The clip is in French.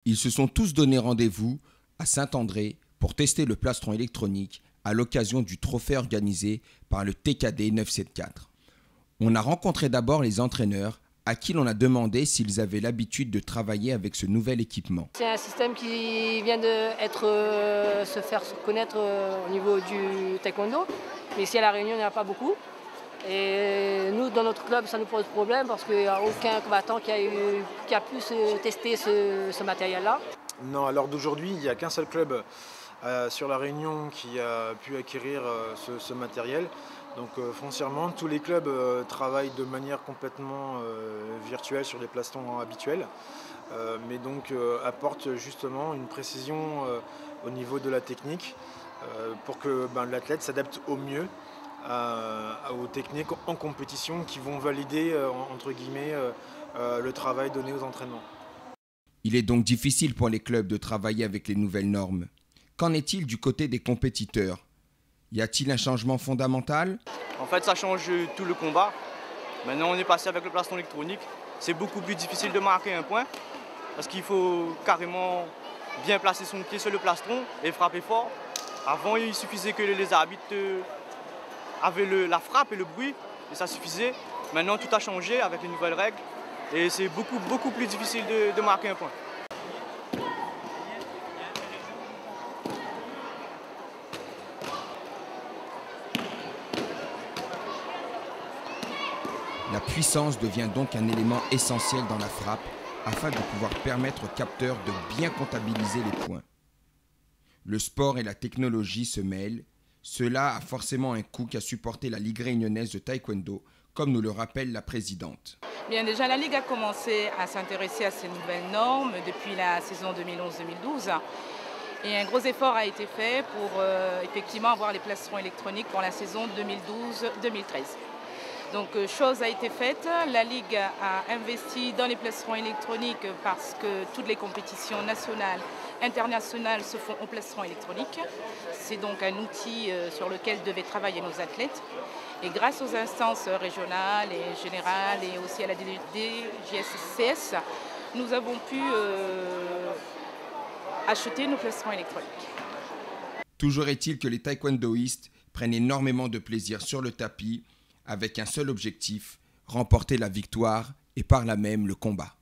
Ils se sont tous donné rendez-vous à Saint-André pour tester le plastron électronique à l'occasion du trophée organisé par le TKD 974. On a rencontré d'abord les entraîneurs à qui l'on a demandé s'ils avaient l'habitude de travailler avec ce nouvel équipement. C'est un système qui vient de se faire connaître au niveau du taekwondo, mais ici à La Réunion il n'y en a pas beaucoup. Et nous, dans notre club, ça nous pose problème parce qu'il n'y a aucun combattant qui a pu tester ce matériel-là. Non, à l'heure d'aujourd'hui, il n'y a qu'un seul club sur La Réunion qui a pu acquérir ce matériel. Donc foncièrement, tous les clubs travaillent de manière complètement virtuelle sur des plastrons habituels, mais donc apportent justement une précision au niveau de la technique pour que l'athlète s'adapte au mieux aux techniques en compétition qui vont valider entre guillemets le travail donné aux entraînements. Il est donc difficile pour les clubs de travailler avec les nouvelles normes. Qu'en est-il du côté des compétiteurs ? Y a-t-il un changement fondamental ? En fait, ça change tout le combat. Maintenant, on est passé avec le plastron électronique. C'est beaucoup plus difficile de marquer un point parce qu'il faut carrément bien placer son pied sur le plastron et frapper fort. Avant, il suffisait que les arbitres avaient la frappe et le bruit et ça suffisait. Maintenant, tout a changé avec les nouvelles règles et c'est beaucoup plus difficile de marquer un point. La puissance devient donc un élément essentiel dans la frappe afin de pouvoir permettre aux capteurs de bien comptabiliser les points. Le sport et la technologie se mêlent. Cela a forcément un coût qu'a supporté la Ligue réunionnaise de taekwondo, comme nous le rappelle la présidente. Bien, déjà, la Ligue a commencé à s'intéresser à ces nouvelles normes depuis la saison 2011-2012. Et un gros effort a été fait pour effectivement avoir les plastrons électroniques pour la saison 2012-2013. Donc, chose a été faite. La Ligue a investi dans les plastrons électroniques parce que toutes les compétitions nationales, internationales se font au plastron électronique. C'est donc un outil sur lequel devaient travailler nos athlètes. Et grâce aux instances régionales et générales et aussi à la DGSCS, nous avons pu acheter nos plastrons électroniques. Toujours est-il que les taekwondoïstes prennent énormément de plaisir sur le tapis avec un seul objectif, remporter la victoire et par là même le combat.